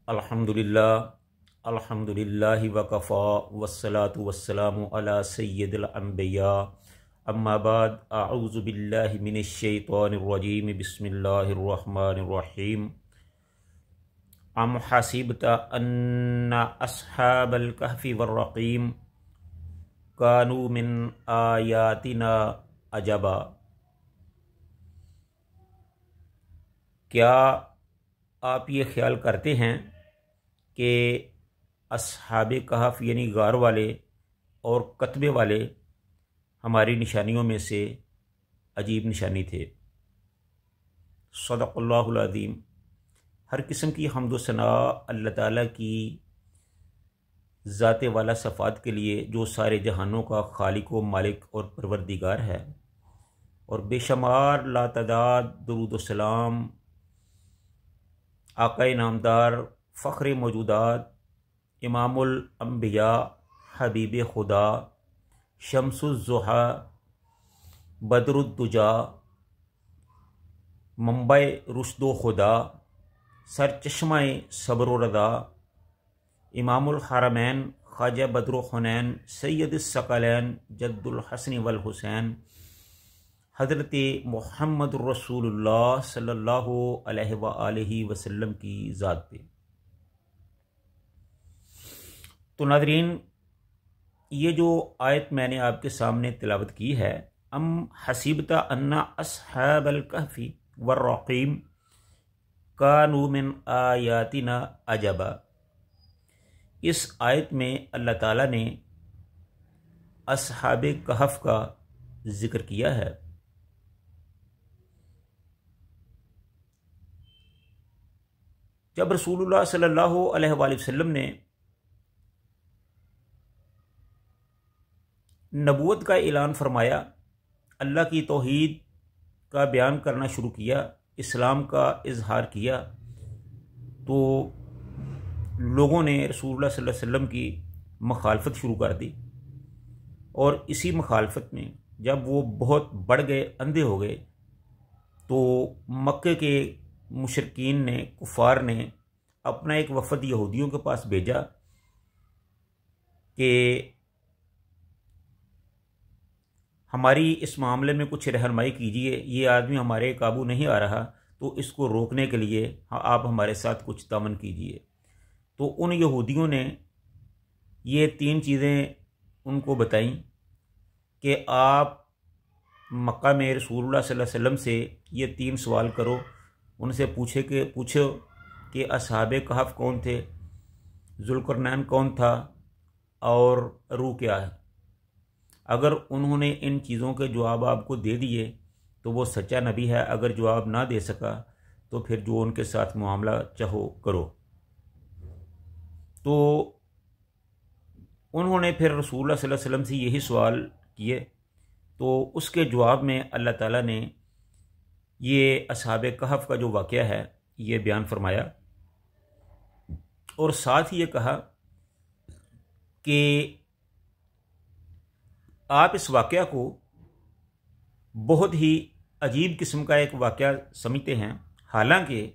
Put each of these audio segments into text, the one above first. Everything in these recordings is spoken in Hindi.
अल्हम्दुलिल्लाहि वकफ़ा वस्सलातु वस्सलामु अला सय्यिदिल अंबिया अम्मा बाद अऊज़ु बिल्लाहि मिनश शैतानिर रजीम बिस्मिल्लाहिर रहमानिर रहीम अम हसिबता अन्ना अस्हाबल कहफ़ि वर रक़ीम कानू मिन आयातिना अजबा। क्या आप ये ख्याल करते हैं कि अस्हाबे कहफ़ यानी गार वाले और कतबे वाले हमारी निशानियों में से अजीब निशानी थे। सदक़ल्लाहुल अज़ीम। हर किस्म की हम्द व सना अल्लाह ताला की ज़ाते वाला सफ़ात के लिए जो सारे जहानों का खालिक व मालिक और परवरदिगार है, और बेशुमार लातदाद दुरूद व सलाम आक़ाए नामदार फ़ख्र मौजूदात इमामुल अंबिया हबीब खुदा शम्सुज़्ज़ुहा बदरुद्दुजा मंबई रुश्दो खुदा सरचश्माए सब्र व रज़ा इमामुल हरमैन ख्वाजा बद्र हुनैन सैयदुस सकलैन जद्दुल हसन वल हुसैन हज़रत मुहम्मद रसूलुल्लाह सल्लल्लाहु अलैहि वसल्लम की ज़ात पे। तो नाज़रीन, ये जो आयत मैंने आपके सामने तिलावत की है, अम हसीबता अन्ना अस्हाबल कहफ़ी वर रक़ीम कानू मिन आयातिना अजबा, इस आयत में अल्लाह ताला ने अस्हाबे कहफ़ का जिक्र किया है। जब रसूलुल्लाह सल्लल्लाहु अलैहि वसल्लम ने नबूवत का ऐलान फरमाया, अल्लाह की तौहीद का बयान करना शुरू किया, इस्लाम का इजहार किया, तो लोगों ने रसूलुल्लाह सल्लल्लाहु अलैहि वसल्लम की मुखालफत शुरू कर दी। और इसी मुखालफत में जब वो बहुत बढ़ गए, अंधे हो गए, तो मक्के के मुशरिकीन ने, कुफ़ार ने अपना एक वफ़द यहूदियों के पास भेजा कि हमारी इस मामले में कुछ रहनुमाई कीजिए, ये आदमी हमारे काबू नहीं आ रहा, तो इसको रोकने के लिए आप हमारे साथ कुछ तामन कीजिए। तो उन यहूदियों ने ये 3 चीज़ें उनको बताईं कि आप मक्का में रसूलुल्लाह सल्लल्लाहु अलैहि वसल्लम से ये 3 सवाल करो, उनसे पूछो कि अस्हाबे कहफ़ कौन थे, ज़ुल्क़रनैन कौन था और रूह क्या है। अगर उन्होंने इन चीज़ों के जवाब आपको दे दिए तो वो सच्चा नबी है, अगर जवाब ना दे सका तो फिर जो उनके साथ मामला चाहो करो। तो उन्होंने फिर रसूलुल्लाह सल्लल्लाहु अलैहि वसल्लम से यही सवाल किए, तो उसके जवाब में अल्लाह ताला ने ये अस्हाबे कहफ़ का जो वाक़या है ये बयान फरमाया, और साथ ही ये कहा कि आप इस वाक़या को बहुत ही अजीब किस्म का एक वाक़या समझते हैं, हालांकि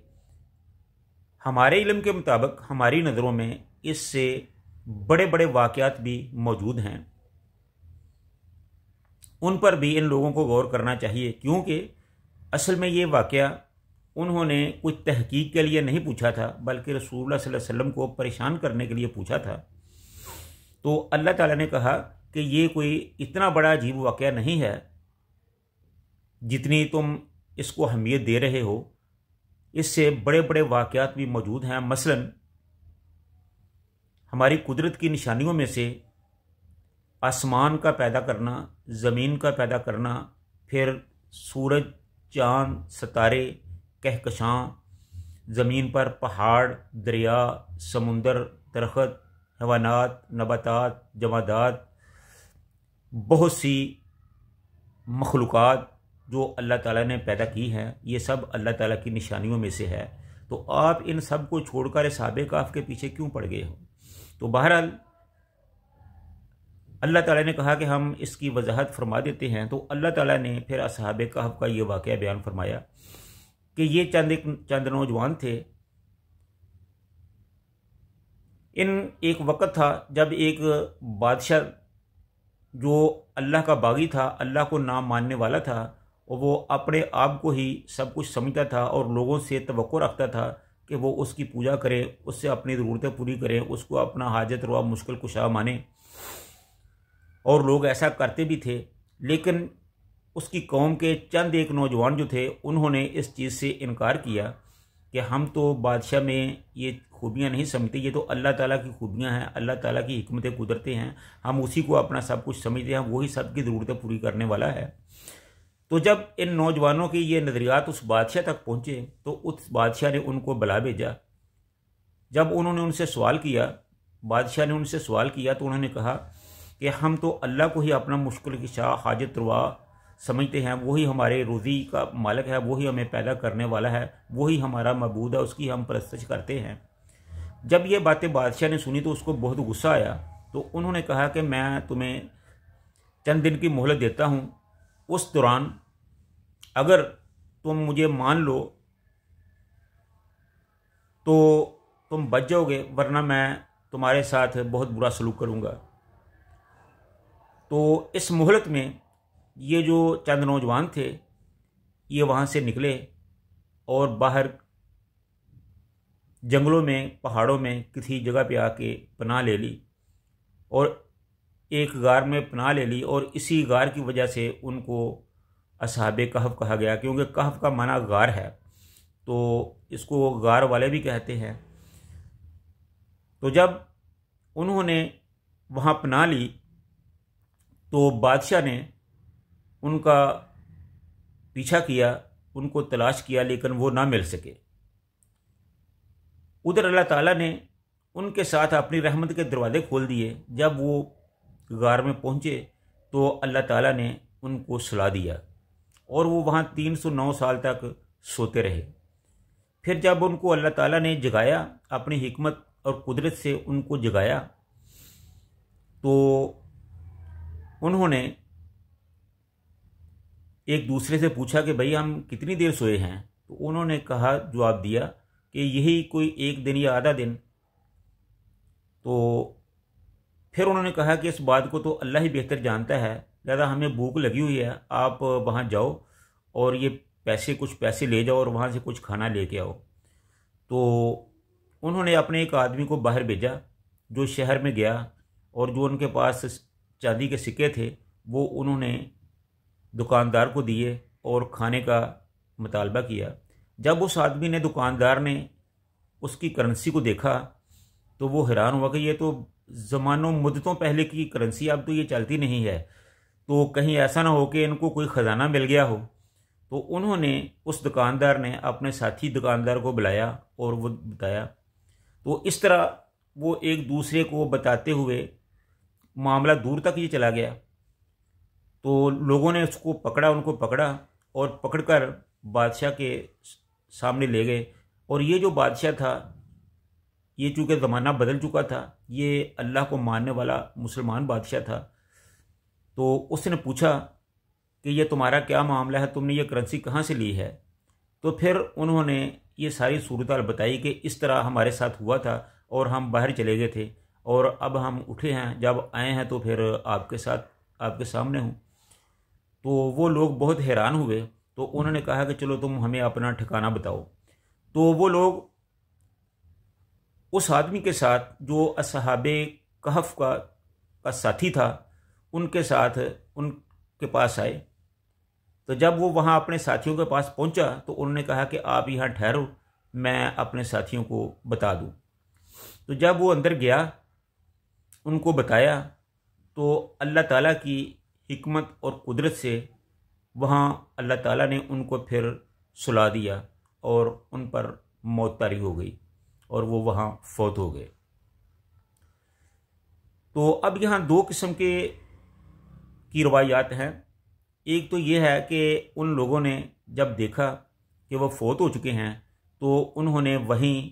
हमारे इल्म के मुताबिक हमारी नज़रों में इससे बड़े बड़े वाक़यात भी मौजूद हैं, उन पर भी इन लोगों को गौर करना चाहिए, क्योंकि असल में ये वाक़या उन्होंने कुछ तहकीक के लिए नहीं पूछा था, बल्कि रसूलुल्लाह सल्लल्लाहु अलैहि वसल्लम को परेशान करने के लिए पूछा था। तो अल्लाह ताला ने कहा कि ये कोई इतना बड़ा अजीब वाक़या नहीं है जितनी तुम इसको अहमियत दे रहे हो, इससे बड़े बड़े वाक़यात भी मौजूद हैं। मसलन हमारी कुदरत की निशानियों में से आसमान का पैदा करना, ज़मीन का पैदा करना, फिर सूरज, चाँद, सितारे, कहकशां, ज़मीन पर पहाड़, दरिया, समुंदर, दरख्त, हैवानात, नबातात, जमादात, बहुत सी मखलूक़ात जो अल्लाह ताला ने पैदा की हैं, ये सब अल्लाह ताला की निशानियों में से है। तो आप इन सब को छोड़कर अस्हाबे कहफ़ के पीछे क्यों पड़ गए हो? तो बहरहाल अल्लाह ताला ने कहा कि हम इसकी वजाहत फरमा देते हैं। तो अल्लाह ताला ने फिर अस्हाबे कहफ़ का ये वाक़या बयान फरमाया कि ये चंद नौजवान थे एक वक़्त था जब एक बादशाह जो अल्लाह का बागी था, अल्लाह को ना मानने वाला था, और वो अपने आप को ही सब कुछ समझता था और लोगों से तवक्को रखता था कि वो उसकी पूजा करें, उससे अपनी ज़रूरतें पूरी करें, उसको अपना हाजत रवा मुश्किल कुशा माने, और लोग ऐसा करते भी थे। लेकिन उसकी कौम के चंद एक नौजवान जो थे, उन्होंने इस चीज़ से इनकार किया कि हम तो बादशाह में ये खूबियाँ नहीं समझते, ये तो अल्लाह ताला की खूबियाँ हैं, अल्लाह ताला की हिकमतें कुदरतें हैं, हम उसी को अपना सब कुछ समझते हैं, वही सबकी ज़रूरतें पूरी करने वाला है। तो जब इन नौजवानों के ये नज़रियात उस बादशाह तक पहुँचे तो उस बादशाह ने उनको बुला भेजा। जब उन्होंने उनसे सवाल किया, बादशाह ने उनसे सवाल किया, तो उन्होंने कहा कि हम तो अल्लाह को ही अपना मुश्किल कुशा हाजत रवा समझते हैं, वही हमारे रोज़ी का मालिक है, वही हमें पैदा करने वाला है, वही हमारा मबूद है, उसकी हम परस्तश करते हैं। जब ये बातें बादशाह ने सुनी तो उसको बहुत गुस्सा आया। तो उन्होंने कहा कि मैं तुम्हें चंद दिन की मोहलत देता हूँ, उस दौरान अगर तुम मुझे मान लो तो तुम बच जाओगे, वरना मैं तुम्हारे साथ बहुत बुरा सलूक करूँगा। तो इस मोहलत में ये जो चंद नौजवान थे, ये वहाँ से निकले और बाहर जंगलों में, पहाड़ों में किसी जगह पे आके पनाह ले ली और एक गार में पनाह ले ली। और इसी गार की वजह से उनको असहाबे कहफ कहा गया, क्योंकि कहफ का माना गार है, तो इसको गार वाले भी कहते हैं। तो जब उन्होंने वहाँ पनाह ली तो बादशाह ने उनका पीछा किया, उनको तलाश किया, लेकिन वो ना मिल सके। उधर अल्लाह ताला ने उनके साथ अपनी रहमत के दरवाजे खोल दिए। जब वो गार में पहुँचे तो अल्लाह ताला ने उनको सुला दिया और वो वहाँ 309 साल तक सोते रहे। फिर जब उनको अल्लाह ताला ने जगाया, अपनी हिकमत और कुदरत से उनको जगाया, तो उन्होंने एक दूसरे से पूछा कि भाई हम कितनी देर सोए हैं। तो उन्होंने कहा, जवाब दिया कि यही कोई एक दिन या आधा दिन। तो फिर उन्होंने कहा कि इस बात को तो अल्लाह ही बेहतर जानता है, ज़्यादा हमें भूख लगी हुई है, आप वहाँ जाओ और ये कुछ पैसे ले जाओ और वहाँ से कुछ खाना लेके आओ। तो उन्होंने अपने एक आदमी को बाहर भेजा जो शहर में गया, और जो उनके पास चांदी के सिक्के थे वो उन्होंने दुकानदार को दिए और खाने का मुतालबा किया। जब उस आदमी ने, दुकानदार ने उसकी करेंसी को देखा तो वो हैरान हुआ कि ये तो ज़मानों मुद्दतों पहले की करेंसी, अब तो ये चलती नहीं है, तो कहीं ऐसा ना हो कि इनको कोई ख़जाना मिल गया हो। तो उन्होंने, उस दुकानदार ने अपने साथी दुकानदार को बुलाया और वो बताया। तो इस तरह वो एक दूसरे को बताते हुए मामला दूर तक ये चला गया। तो लोगों ने उसको पकड़ा, उनको पकड़ा और पकड़कर बादशाह के सामने ले गए। और ये जो बादशाह था, ये चूँकि ज़माना बदल चुका था, ये अल्लाह को मानने वाला मुसलमान बादशाह था। तो उसने पूछा कि ये तुम्हारा क्या मामला है, तुमने ये करेंसी कहाँ से ली है। तो फिर उन्होंने ये सारी सूरत बताई कि इस तरह हमारे साथ हुआ था और हम बाहर चले गए थे और अब हम उठे हैं, जब आए हैं तो फिर आपके साथ, आपके सामने हूँ। तो वो लोग बहुत हैरान हुए। तो उन्होंने कहा कि चलो तुम हमें अपना ठिकाना बताओ। तो वो लोग उस आदमी के साथ जो असहाबे कहफ का साथी था, उनके साथ उनके पास आए। तो जब वो वहाँ अपने साथियों के पास पहुँचा तो उन्होंने कहा कि आप यहाँ ठहरो, मैं अपने साथियों को बता दूँ। तो जब वो अंदर गया, उनको बताया, तो अल्लाह ताला की हिकमत और कुदरत से वहाँ अल्लाह ताला ने उनको फिर सुला दिया और उन पर मौत तारी हो गई और वो वहाँ फौत हो गए। तो अब यहाँ दो किस्म की रवायात हैं। एक तो ये है कि उन लोगों ने जब देखा कि वो फौत हो चुके हैं तो उन्होंने वहीं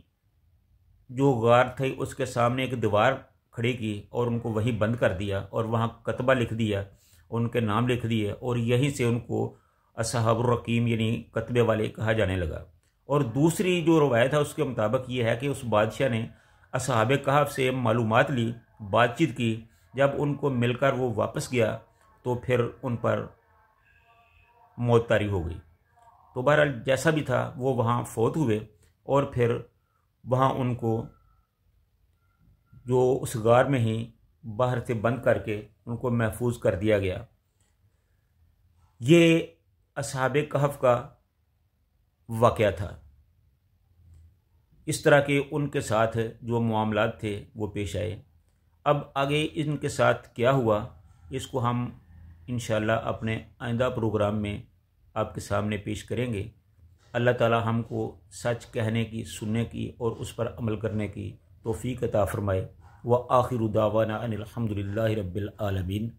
जो गार थे उसके सामने एक दीवार खड़ी की और उनको वहीं बंद कर दिया और वहाँ कतबा लिख दिया, उनके नाम लिख दिए और यहीं से उनको असहाबुर रकीम यानी कतबे वाले कहा जाने लगा। और दूसरी जो रवायत है उसके मुताबिक ये है कि उस बादशाह ने असहाबे कहफ से मालूमात ली, बातचीत की। जब उनको मिलकर वो वापस गया तो फिर उन पर मौत तारी हो गई। तो बहरहाल जैसा भी था वो वहाँ फौत हुए और फिर वहाँ उनको जो उस गार में ही बाहर से बंद करके उनको महफूज कर दिया गया। ये असहाबे कहफ का वाक़या था। इस तरह के उनके साथ जो मामलात थे वो पेश आए। अब आगे इनके साथ क्या हुआ इसको हम इंशाअल्लाह अपने आइंदा प्रोग्राम में आपके सामने पेश करेंगे। अल्लाह ताला हमको सच कहने की, सुनने की और उस पर अमल करने की तौफीक अता फ़रमाए। व आखिरु दावाना अनिल हम्दुलिल्लाहि रब्बिल आलमीन।